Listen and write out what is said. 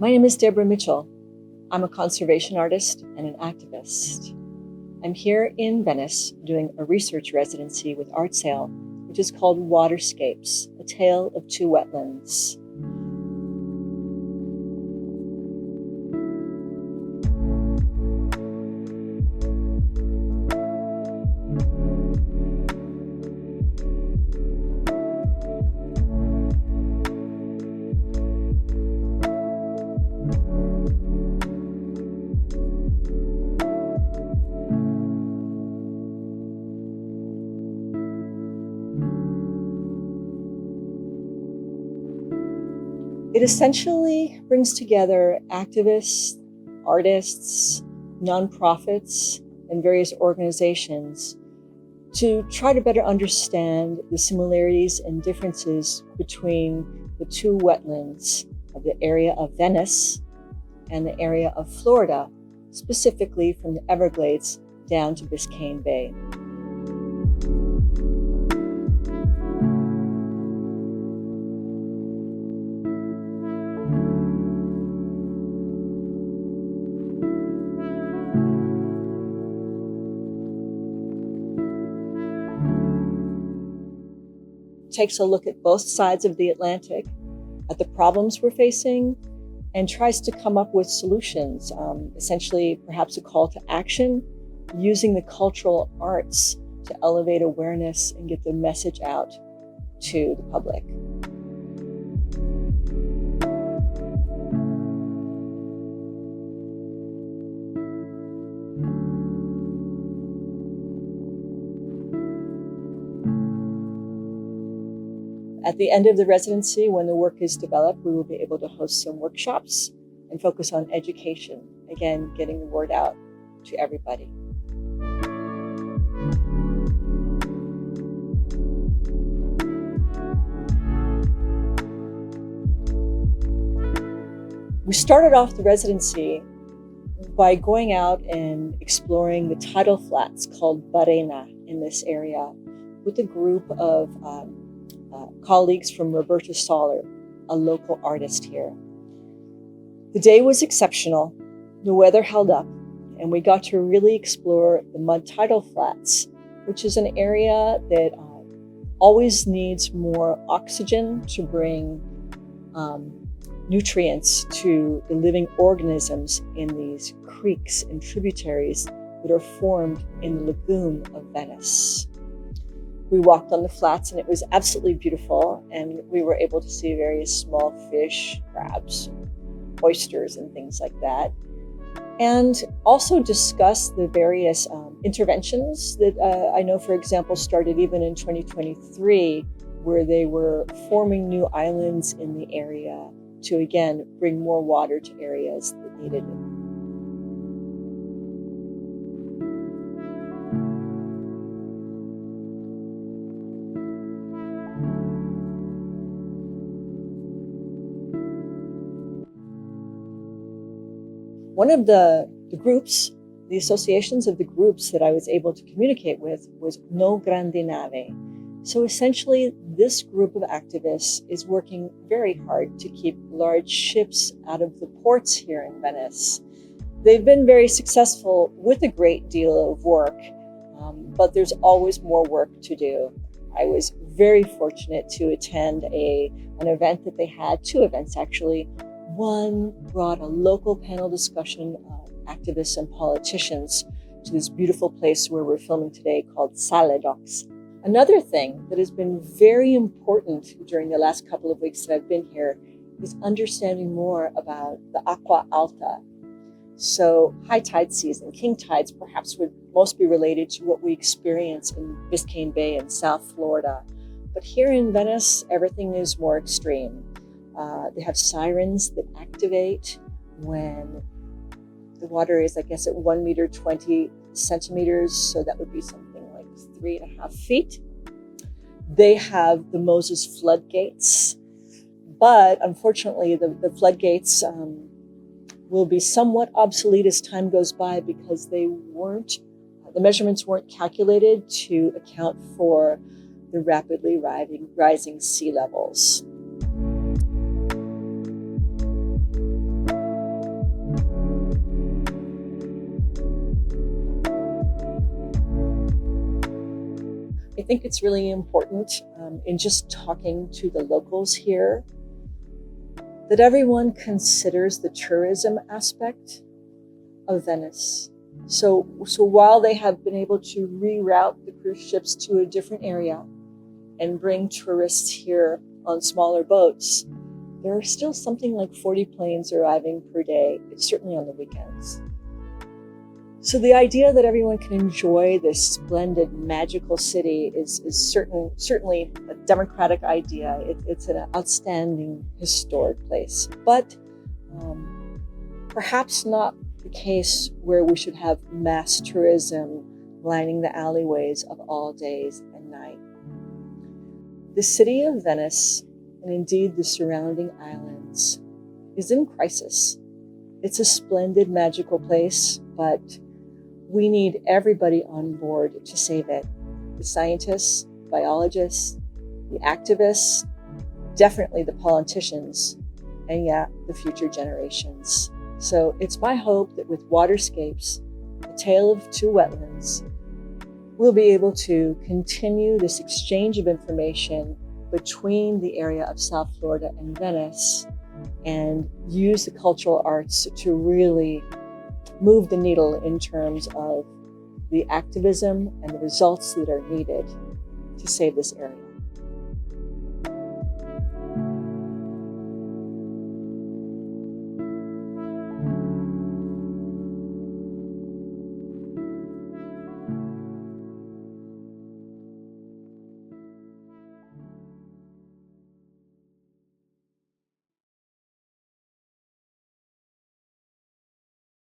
My name is Deborah Mitchell. I'm a conservation artist and an activist. I'm here in Venice doing a research residency with ARTSail, which is called Waterscapes, A Tale of Two Wetlands. It essentially brings together activists, artists, nonprofits, and various organizations to try to better understand the similarities and differences between the two wetlands of the area of Venice and the area of Florida, specifically from the Everglades down to Biscayne Bay. Takes a look at both sides of the Atlantic, at the problems we're facing, and tries to come up with solutions, essentially perhaps a call to action, using the cultural arts to elevate awareness and get the message out to the public. At the end of the residency, when the work is developed, we will be able to host some workshops and focus on education, again, getting the word out to everybody. We started off the residency by going out and exploring the tidal flats called Barena in this area with a group of colleagues from Roberta Soller, a local artist here. The day was exceptional. The weather held up, and we got to really explore the mud tidal flats, which is an area that always needs more oxygen to bring nutrients to the living organisms in these creeks and tributaries that are formed in the Lagoon of Venice. We walked on the flats and it was absolutely beautiful, and we were able to see various small fish, crabs, oysters, and things like that. And also discuss the various interventions that I know, for example, started even in 2023, where they were forming new islands in the area to, again, bring more water to areas that needed it. One of the groups, the associations of the groups that I was able to communicate with was No Grandi Nave. So essentially, this group of activists is working very hard to keep large ships out of the ports here in Venice. They've been very successful with a great deal of work, but there's always more work to do. I was very fortunate to attend an event that they had, two events actually. One brought a local panel discussion of activists and politicians to this beautiful place where we're filming today called Sale Docks. Another thing that has been very important during the last couple of weeks that I've been here is understanding more about the acqua alta. So high tide season, king tides perhaps would most be related to what we experience in Biscayne Bay in South Florida. But here in Venice, everything is more extreme. They have sirens that activate when the water is, I guess, at 1 meter, 20 centimeters. So that would be something like 3.5 feet. They have the Moses floodgates, but unfortunately the floodgates will be somewhat obsolete as time goes by because the measurements weren't calculated to account for the rapidly rising sea levels. I think it's really important in just talking to the locals here that everyone considers the tourism aspect of Venice. So while they have been able to reroute the cruise ships to a different area and bring tourists here on smaller boats, there are still something like 40 planes arriving per day, certainly on the weekends. So the idea that everyone can enjoy this splendid, magical city is certainly a democratic idea. It's an outstanding historic place, but perhaps not the case where we should have mass tourism lining the alleyways of all days and night. The city of Venice, and indeed the surrounding islands, is in crisis. It's a splendid, magical place, but we need everybody on board to save it. The scientists, biologists, the activists, definitely the politicians, and yeah, the future generations. So it's my hope that with Waterscapes, A Tale of Two Wetlands, we'll be able to continue this exchange of information between the area of South Florida and Venice and use the cultural arts to really move the needle in terms of the activism and the results that are needed to save this area.